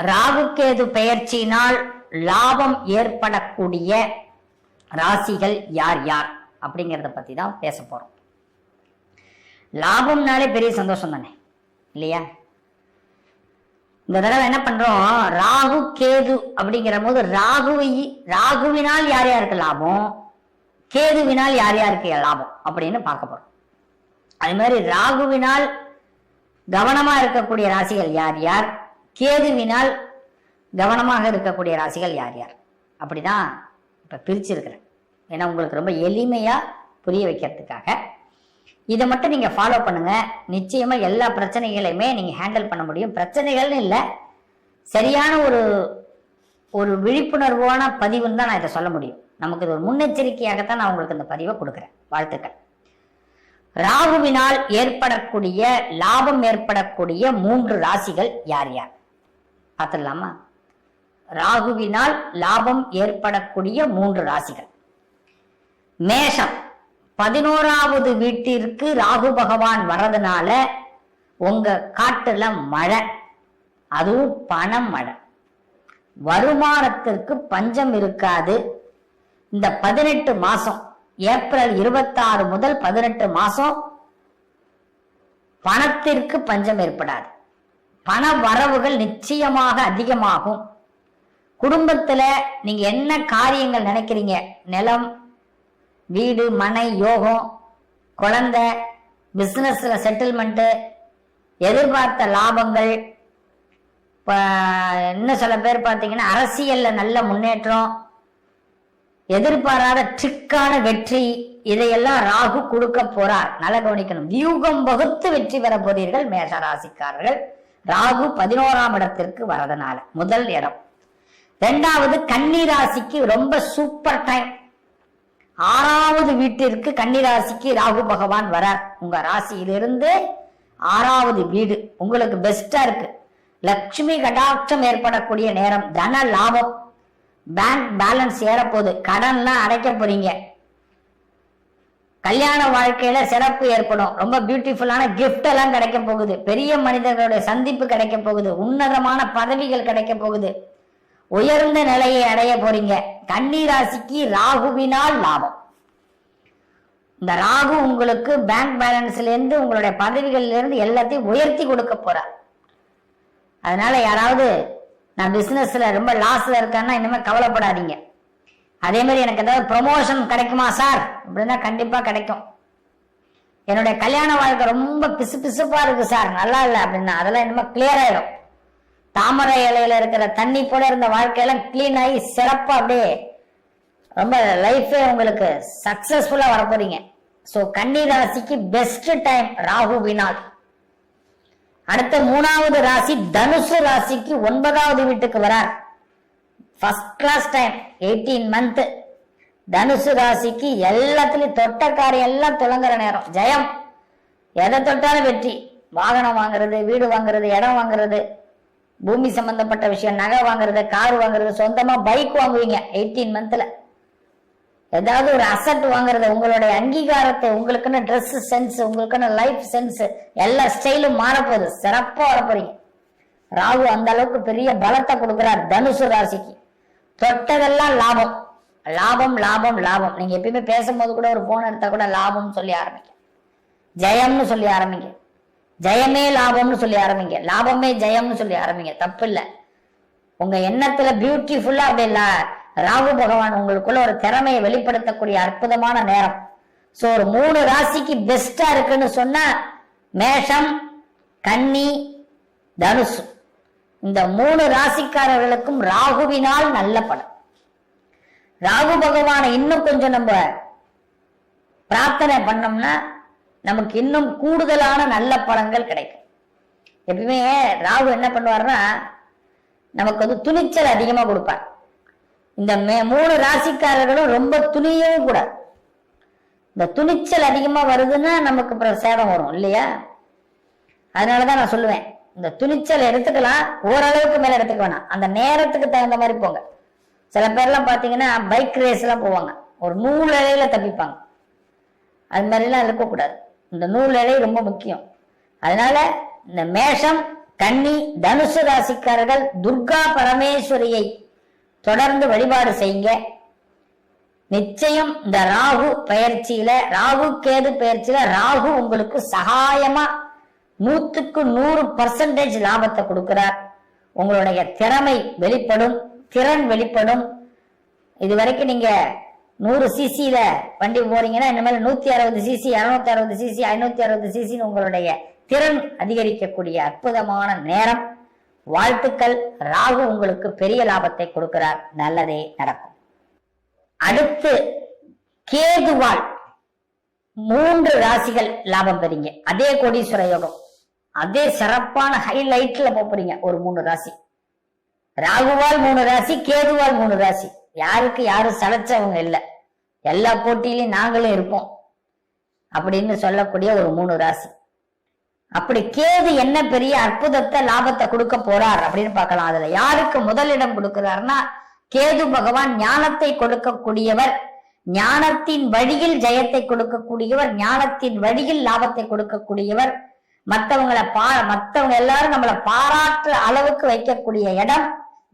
ராகுகேது பெயர்ச்சியினால் லாபம் ஏற்படக்கூடிய ராசிகள் யார் யார் அப்படிங்கிறத பத்தி தான் பேச போறோம். லாபம்னாலே பெரிய சந்தோஷம் தானே இல்லையா? இந்த தடவை என்ன பண்றோம், ராகு கேது அப்படிங்கிற போது ராகுவினால் யார் யாருக்கு லாபம், கேதுவினால் யார் யாருக்கு லாபம் அப்படின்னு பார்க்க போறோம். அது மாதிரி ராகுவினால் கவனமா இருக்கக்கூடிய ராசிகள் யார் யார், கேதுவினால் கவனமாக இருக்கக்கூடிய ராசிகள் யார் யார், அப்படிதான் இப்ப பிரிச்சிருக்கிறேன். ஏன்னா உங்களுக்கு ரொம்ப எளிமையா புரிய வைக்கிறதுக்காக இதை மட்டும் நீங்க ஃபாலோ பண்ணுங்க. நிச்சயமா எல்லா பிரச்சனைகளையுமே நீங்க ஹேண்டில் பண்ண முடியும். பிரச்சனைகள்னு இல்லை, சரியான ஒரு விழிப்புணர்வான பதிவுன்னு தான் நான் இதை சொல்ல முடியும். நமக்கு இது ஒரு முன்னெச்சரிக்கையாகத்தான் நான் உங்களுக்கு இந்த பதிவை கொடுக்குறேன். வாழ்த்துக்கள். ராகுவினால் ஏற்படக்கூடிய லாபம் ஏற்படக்கூடிய 3 ராசிகள் யார் யார் பார்த்துடலாமா? ராகுவினால் லாபம் ஏற்படக்கூடிய 3 ராசிகள். மேஷம், 11வது வீட்டிற்கு ராகு பகவான் வர்றதுனால உங்க காட்டுல மழை, அதுவும் பணம் மழை, வருமானத்திற்கு பஞ்சம் இருக்காது. இந்த 18 மாசம், ஏப்ரல் 26 முதல் 18 மாசம் பணத்திற்கு பஞ்சம் ஏற்படாது. பண வரவுகள் நிச்சயமாக அதிகமாகும். குடும்பத்துல நீங்க என்ன காரியங்கள் நினைக்கிறீங்க, நிலம், வீடு, மனை, யோகம், குழந்தை, பிசினஸ்ல செட்டில்மெண்ட், எதிர்பார்த்த லாபங்கள், இன்னும் சில பேர் பார்த்தீங்கன்னா அரசியல்ல நல்ல முன்னேற்றம், எதிர்பாராத ட்ரிக்கான வெற்றி, இதையெல்லாம் ராகு கொடுக்க போறார். நல்லா கவனிக்கணும். வியூகம் வகுத்து வெற்றி பெற போறீர்கள் மேஷ ராசிக்காரர்கள். ராகு 11ஆம் இடத்திற்கு வரதுனால முதல் இடம். 2வது கன்னி ராசிக்கு ரொம்ப சூப்பர் டைம். 6வது வீட்டிற்கு கன்னி ராசிக்கு ராகு பகவான் வரார். உங்க ராசியிலிருந்து 6வது வீடு உங்களுக்கு பெஸ்டா இருக்கு. லட்சுமி கடாட்சம் ஏற்படக்கூடிய நேரம், தன லாபம், பேங்க் பேலன்ஸ் ஏறப்போகுது, கடன்லாம் அடைக்க போறீங்க, கல்யாண வாழ்க்கையில சிறப்பு ஏற்படும், ரொம்ப பியூட்டிஃபுல்லான கிஃப்ட் எல்லாம் கிடைக்க போகுது, பெரிய மனிதர்களுடைய சந்திப்பு கிடைக்க போகுது, உன்னதமான பதவிகள் கிடைக்க போகுது, உயர்ந்த நிலையை அடைய போறீங்க. கன்னி ராசிக்கு ராகுவினால் லாபம். இந்த ராகு உங்களுக்கு பேங்க் பேலன்ஸ்ல இருந்து உங்களுடைய பதவிகள்ல இருந்து எல்லாத்தையும் உயர்த்தி கொடுக்க போறார். அதனால யாராவது நான் பிசினஸ்ல ரொம்ப லாஸ்ல இருக்கேன்னா இனிமே கவலைப்படாதீங்க. அதே மாதிரி எனக்கு ஏதாவது ப்ரொமோஷன் கிடைக்குமா சார் அப்படின்னா கண்டிப்பா கிடைக்கும். என்னுடைய கல்யாண வாழ்க்கை ரொம்ப பிசுப்பா இருக்கு சார், நல்லா இல்லை அப்படின்னா அதெல்லாம் இனிமே கிளியர் ஆயிடும். தாமரை இலையில இருக்கிற தண்ணி போல இருந்த வாழ்க்கையெல்லாம் கிளீன் ஆகி சிறப்பா அப்படியே ரொம்ப லைஃபே உங்களுக்கு சக்சஸ்ஃபுல்லா வரப்போறீங்க. சோ கன்னி ராசிக்கு பெஸ்ட் டைம் ராகுவினால். அடுத்த 3வது ராசி தனுசு ராசிக்கு 9வது வீட்டுக்கு வரார். First class time, 18 month. தனுசு ராசிக்கு எல்லாத்துலயும் தொட்ட காரியம் எல்லாம் துளங்குற நேரம், ஜெயம், எதை தொட்டாலும் வெற்றி. வாகனம் வாங்குறது, வீடு வாங்குறது, இடம் வாங்குறது, பூமி சம்பந்தப்பட்ட விஷயம், நகை வாங்குறது, கார் வாங்குறது, சொந்தமா பைக் வாங்குவீங்க 18 மந்த்ல. ஏதாவது ஒரு அசட் வாங்குறது, உங்களுடைய அங்கீகாரத்தை, உங்களுக்குன்னு ட்ரெஸ் சென்ஸ், உங்களுக்குன்னு லைஃப் சென்ஸ், எல்லா ஸ்டைலும் மாறப்போகுது, சிறப்பா வரப்போறீங்க. ராகு அந்த அளவுக்கு பெரிய பலத்தை கொடுக்கிறார் தனுசு ராசிக்கு. தொட்டதெல்லாம் லாபம், லாபம், லாபம், லாபம். நீங்க எப்பயுமே பேசும்போது கூட ஒரு போன் எடுத்தா கூட லாபம்னு சொல்லி ஆரம்பிங்க, ஜெயம்னு சொல்லி ஆரம்பிங்க, ஜெயமே லாபம்னு சொல்லி ஆரம்பிங்க, லாபமே ஜெயம்னு சொல்லி ஆரம்பிங்க. தப்பு இல்லை. உங்க எண்ணத்துல பியூட்டிஃபுல்லா அப்படியே ராகு பகவான் உங்களுக்குள்ள ஒரு திறமையை வெளிப்படுத்தக்கூடிய அற்புதமான நேரம். சோ ஒரு 3 ராசிக்கு பெஸ்டா இருக்குன்னு சொன்னா மேஷம், கன்னி, தனுசு. இந்த 3 ராசிக்காரர்களுக்கும் ராகுவினால் நல்ல படம். ராகு பகவானை இன்னும் கொஞ்சம் நம்ம பிரார்த்தனை பண்ணோம்னா நமக்கு இன்னும் கூடுதலான நல்ல பலன்கள் கிடைக்கும். எப்பவுமே ராகு என்ன பண்ணுவார்னா நமக்கு துணிச்சல் அதிகமா கொடுப்பார். இந்த 3 ராசிக்காரர்களும் ரொம்ப துணியவும் கூடாது. இந்த துணிச்சல் அதிகமா வருதுன்னா நமக்கு சேதம் வரும் இல்லையா? அதனாலதான் நான் சொல்லுவேன், இந்த துணிச்சல் எடுத்துக்கலாம், ஓரளவுக்கு மேல எடுத்துக்க வேணாம், அந்த நேரத்துக்கு தகுந்த மாதிரி போங்க. சில பேர்லாம் பாத்தீங்கன்னா பைக் ரேஸ் எல்லாம் போவாங்க, ஒரு 100 இலையில தப்பிப்பாங்க. அது மாதிரிலாம் இருக்கக்கூடாது. இந்த 100 இலை ரொம்ப முக்கியம். அதனால இந்த மேஷம், கன்னி தனுசு ராசிக்காரர்கள் துர்கா பரமேஸ்வரியை தொடர்ந்து வழிபாடு செய்யுங்க. நிச்சயம் இந்த ராகு பெயர்ச்சியில, ராகு கேது பெயர்ச்சியில ராகு உங்களுக்கு சகாயமா 100% லாபத்தை கொடுக்கிறார். உங்களுடைய திறமை வெளிப்படும், திறன் வெளிப்படும். இது வரைக்கும் நீங்க 100 சிசியில வண்டி போறீங்கன்னா இனிமேல் 160 சிசி, 260 சிசி, 560 சிசின்னு உங்களுடைய திறன் அதிகரிக்கக்கூடிய அற்புதமான நேரம். வாழ்த்துக்கள். ராகு உங்களுக்கு பெரிய லாபத்தை கொடுக்கிறார். நல்லதே நடக்கும். அடுத்து கேதுவால் 3 ராசிகள் லாபம் பெறீங்க. அதே கோடீஸ்வர யோகம், அதே சிறப்பான ஹைலைட்ல போறீங்க. ஒரு 3 ராசி, ராகுவால் 3 ராசி, கேதுவால் 3 ராசி. யாருக்கு யாரும் சளைச்சவங்க இல்லை, எல்லா போட்டியிலையும் நாங்களும் இருப்போம் அப்படின்னு சொல்லக்கூடிய ஒரு 3 ராசி. அப்படி கேது என்ன பெரிய அற்புதத்தை லாபத்தை கொடுக்க போறார் அப்படின்னு பார்க்கலாம். அதுல யாருக்கு முதலிடம் கொடுக்கிறார்னா, கேது பகவான் ஞானத்தை கொடுக்கக்கூடியவர், ஞானத்தின் வழியில் ஜெயத்தை கொடுக்கக்கூடியவர், ஞானத்தின் வழியில் லாபத்தை கொடுக்கக்கூடியவர். மற்றவங்க எல்லாரும் நம்மளை பாராட்டு அளவுக்கு வைக்கக்கூடிய இடம்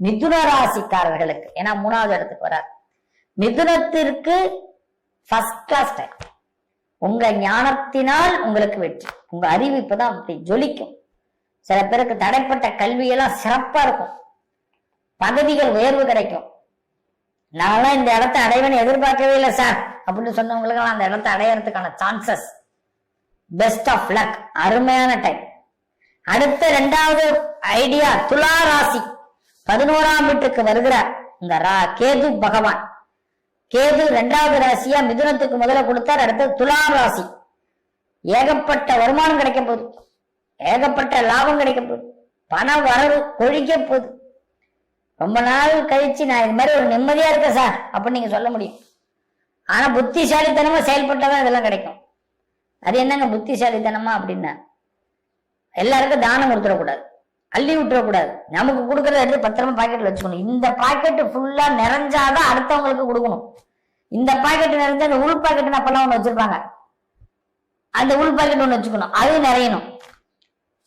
மிதுன ராசிக்காரர்களுக்கு. ஏன்னா 3வது இடத்துக்கு வரார். மிதுனத்திற்கு ஃபர்ஸ்ட் கிளாஸ் டைம். உங்க ஞானத்தினால் உங்களுக்கு வெற்றி. உங்க அறிவு இப்பதான் அப்படி ஜொலிக்கும். சில பேருக்கு தடைப்பட்ட கல்வியெல்லாம் சிறப்பா இருக்கும், பதவிகள் உயர்வு கிடைக்கும். நான்லாம் இந்த இடத்தை அடைவேன்னு எதிர்பார்க்கவே இல்லை சார் அப்படின்னு சொன்னவங்களுக்கெல்லாம் அந்த இடத்தை அடையறதுக்கான சான்சஸ். Best of luck. அருமையான டைம். அடுத்த 2வது ஐடியா, துலா ராசி 11ஆம் வீட்டுக்கு வருகிறார் இந்த கேது பகவான். கேது 2வது ராசியா மிதுனத்துக்கு முதல்ல கொடுத்தார். அடுத்து துலாம் ராசி. ஏகப்பட்ட வருமானம் கிடைக்க போகுது, ஏகப்பட்ட லாபம் கிடைக்க போகுது, பண வரவு கொழிக்க போகுது. ரொம்ப நாள் கழிச்சு நான் இது மாதிரி ஒரு நிம்மதியா இருக்கேன் சார் அப்படின்னு நீங்க சொல்ல முடியும். ஆனா புத்திசாலித்தனமா செயல்பட்டாதான் இதெல்லாம் கிடைக்கும். அது என்னங்க புத்திசாலித்தனமா அப்படின்னா, எல்லாருக்கும் தானம் கொடுத்துடக்கூடாது, அள்ளி விட்டுறக்கூடாது. நமக்கு கொடுக்கறத எடுத்து பத்திரமா பாக்கெட்ல வச்சுக்கணும். இந்த பாக்கெட் ஃபுல்லா நிறைஞ்சாதான் அடுத்தவங்களுக்கு கொடுக்கணும். இந்த பாக்கெட் நிறைஞ்சா அந்த உள் பாக்கெட் அப்பெல்லாம் ஒண்ணு வச்சிருப்பாங்க, அந்த உள் பாக்கெட் ஒண்ணு வச்சுக்கணும், அது நிறையணும்.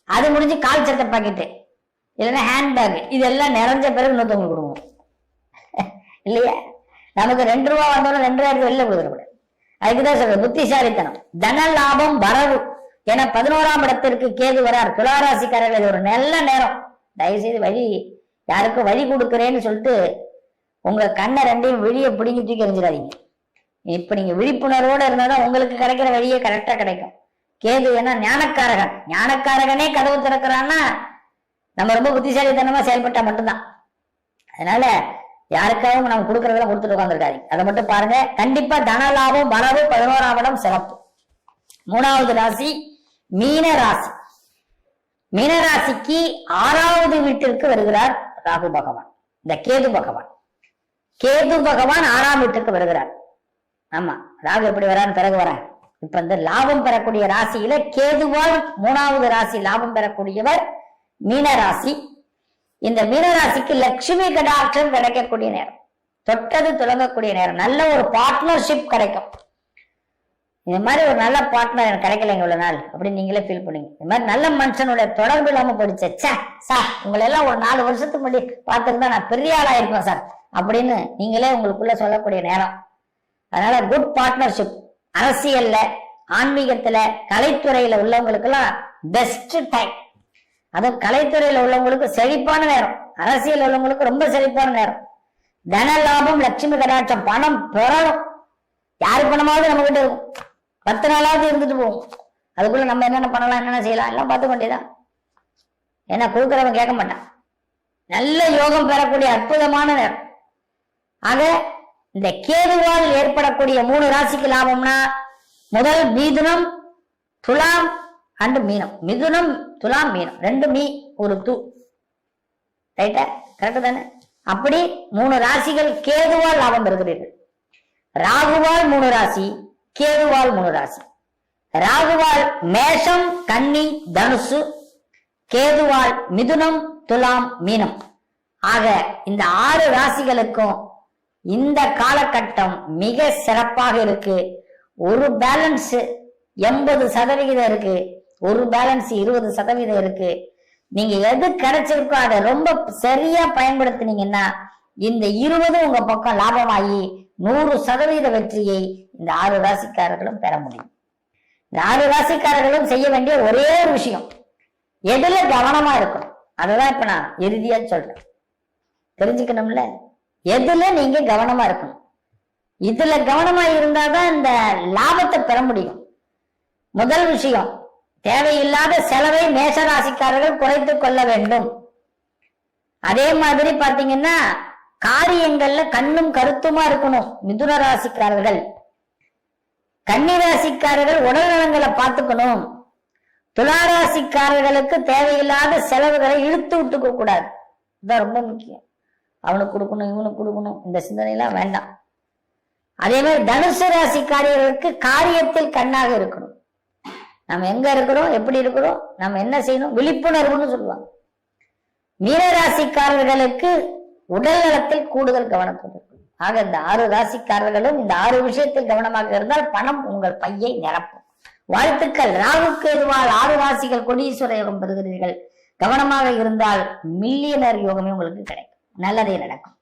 அது முடிஞ்சு கால் சட்டை பாக்கெட்டு இல்லைன்னா ஹேண்ட்பேக், இதெல்லாம் நிறைஞ்ச பிறகு இன்னொருத்தவங்களுக்கு கொடுக்கணும் இல்லையா? நமக்கு 2 ரூபா வந்தாலும் 2000 வெளில கொடுத்துடக்கூடாது. அதுக்குதான் சொல்ற புத்திசாலித்தனம். தன லாபம் வரவு. ஏன்னா 11ஆம் இடத்திற்கு கேது வரார். துளாராசிக்காரர்கள் இது ஒரு நல்ல நேரம். தயவுசெய்து யாருக்கும் வழி கொடுக்குறேன்னு சொல்லிட்டு உங்க கண்ணை 2ஐயும் வெளியே பிடிங்கி தூக்கி எறிஞ்சிடாதீங்க. இப்ப நீங்க விழிப்புணர்வோட இருந்தாதான் உங்களுக்கு கிடைக்கிற வழியே கரெக்டா கிடைக்கும். கேது ஏன்னா ஞானக்காரகன், ஞானக்காரகனே கதவு திறக்கிறான்னா நம்ம ரொம்ப புத்திசாலித்தனமா செயல்பட்டா மட்டும்தான். அதனால யாருக்காகவும் நம்ம கொடுக்கறதெல்லாம் கொடுத்துட்டு உட்காந்துருக்காதீங்க. அதை மட்டும் பாருங்க. கண்டிப்பா தன லாபம் வரவு 11ஆம் இடம் சிறப்பு. 3வது ராசி மீன ராசி. மீன ராசிக்கு 6வது வீட்டிற்கு வருகிறார் ராகு பகவான். இந்த கேது பகவான் 6ஆம் வீட்டுக்கு வருகிறார். ஆமா, ராகு எப்படி வரான்னு பிறகு வர. இப்ப இந்த லாபம் பெறக்கூடிய ராசியில கேதுவால் 3வது ராசி லாபம் பெறக்கூடியவர் மீன ராசி. இந்த மீனராசிக்கு லட்சுமி கடாட்சம் கிடைக்கக்கூடிய நேரம், தொட்டது துளங்கக்கூடிய நேரம், நல்ல ஒரு பார்ட்னர்ஷிப் கிடைக்கும். இந்த மாதிரி ஒரு நல்ல பார்ட்னர் எனக்கு கிடைக்கலைங்க இவ்வளவு நாள் அப்படின்னு நீங்களே ஃபீல் பண்ணுங்க. இந்த மாதிரி நல்ல மனுஷனுடைய தொடர்பு இல்லாம போயிடுச்சு. சார் உங்களை எல்லாம் ஒரு 4 வருஷத்துக்கு முன்னாடி பார்த்துருந்தா நான் பெரிய ஆளா இருப்பேன் சார் அப்படின்னு நீங்களே உங்களுக்குள்ள சொல்லக்கூடிய நேரம். அதனால குட் பார்ட்னர்ஷிப். அரசியல்ல, ஆன்மீகத்துல, கலைத்துறையில உள்ளவங்களுக்கு எல்லாம் பெஸ்ட் டைம். அதுவும் கலைத்துறையில உள்ளவங்களுக்கு செழிப்பான நேரம், அரசியல் உள்ளவங்களுக்கு ரொம்ப செழிப்பான நேரம். தன லாபம், லட்சுமி கடாட்சம், பணம் பெறணும். யாரு பணமாவது நம்ம கிட்ட இருக்கும், 10 நாளாவது இருந்துட்டு போகும். அதுக்குள்ள நம்ம என்னென்ன பண்ணலாம், என்னென்ன செய்யலாம் எல்லாம் பார்த்துக்க வேண்டியதான். ஏன்னா கொடுக்குறவன் கேட்க மாட்டான். நல்ல யோகம் பெறக்கூடிய அற்புதமான நேரம். ஆக இந்த கேதுவால் ஏற்படக்கூடிய 3 ராசிக்கு லாபம்னா, முதல் மிதுனம், துலாம் அண்டு மீனம். மிதுனம், துலாம், மீனம், 2 மீ ஒரு து. ரைட்டா? கரெக்ட் தானே? அப்படி 3 ராசிகள் கேதுவால் லாபம் பெறுகிறீர்கள். ராகுவால் 3 ராசி, கேதுவால் 3 ராசி. ராகுவால் மேஷம், கன்னி, தனுசு, கேதுவால் மிதுனம், துலாம், மீனம். ஆக இந்த 6 ராசிகளுக்கும் இந்த காலகட்டம் மிக சிறப்பாக இருக்கு. ஒரு பேலன்ஸ் 80% இருக்கு, ஒரு பேலன்ஸ் 20% இருக்கு. நீங்க எது கிடைச்சிருக்கோ அதை ரொம்ப சரியா பயன்படுத்தினீங்கன்னா இந்த 20 உங்க பக்கம் லாபமாகி 100% வெற்றியை இந்த 6 ராசிக்காரர்களும் பெற முடியும். இந்த 6 ராசிக்காரர்களும் செய்ய வேண்டிய ஒரே ஒரு விஷயம், எதுல கவனமா இருக்கணும். அததான் இப்ப நான் இறுதியா சொல்றேன். தெரிஞ்சுக்கணும்ல, எதுல நீங்க கவனமா இருக்கணும். இதுல கவனமா இருந்தாதான் இந்த லாபத்தை பெற முடியும். முதல் விஷயம், தேவையில்லாத செலவை மேஷராசிக்காரர்கள் குறைத்துக் கொள்ள வேண்டும். அதே மாதிரி பாத்தீங்கன்னா காரியங்கள்ல கண்ணும் கருத்துமா இருக்கணும் மிதுன ராசிக்காரர்கள். கன்னி ராசிக்காரர்கள் உடல் நலங்களை பார்த்துக்கணும். துளாராசிக்காரர்களுக்கு தேவையில்லாத செலவுகளை இழுத்து விட்டுக்க கூடாது. இதுதான் ரொம்ப முக்கியம். அவனுக்கு கொடுக்கணும், இவனுக்கு கொடுக்கணும், இந்த சிந்தனை எல்லாம் வேண்டாம். அதே மாதிரி தனுசு ராசிக்காரர்களுக்கு காரியத்தில் கண்ணாக இருக்கணும். நம்ம எங்க இருக்கிறோம், எப்படி இருக்கிறோம், நம்ம என்ன செய்யணும், விழிப்புணர்வுன்னு சொல்லுவாங்க. மீனராசிக்காரர்களுக்கு உடல் நலத்தில் கூடுதல் கவனம் கொடுக்கும். ஆக இந்த 6 ராசிக்காரர்களும் இந்த 6 விஷயத்தில் கவனமாக இருந்தால் பணம் உங்கள் பையை நிரப்பும். வாழ்த்துக்கள். ராகுக்கு எதுவால் 6 ராசிகள் கோடீஸ்வர யோகம் பெறுகிறீர்கள். கவனமாக இருந்தால் மில்லியனர் யோகமே உங்களுக்கு கிடைக்கும். நல்லதே நடக்கும்.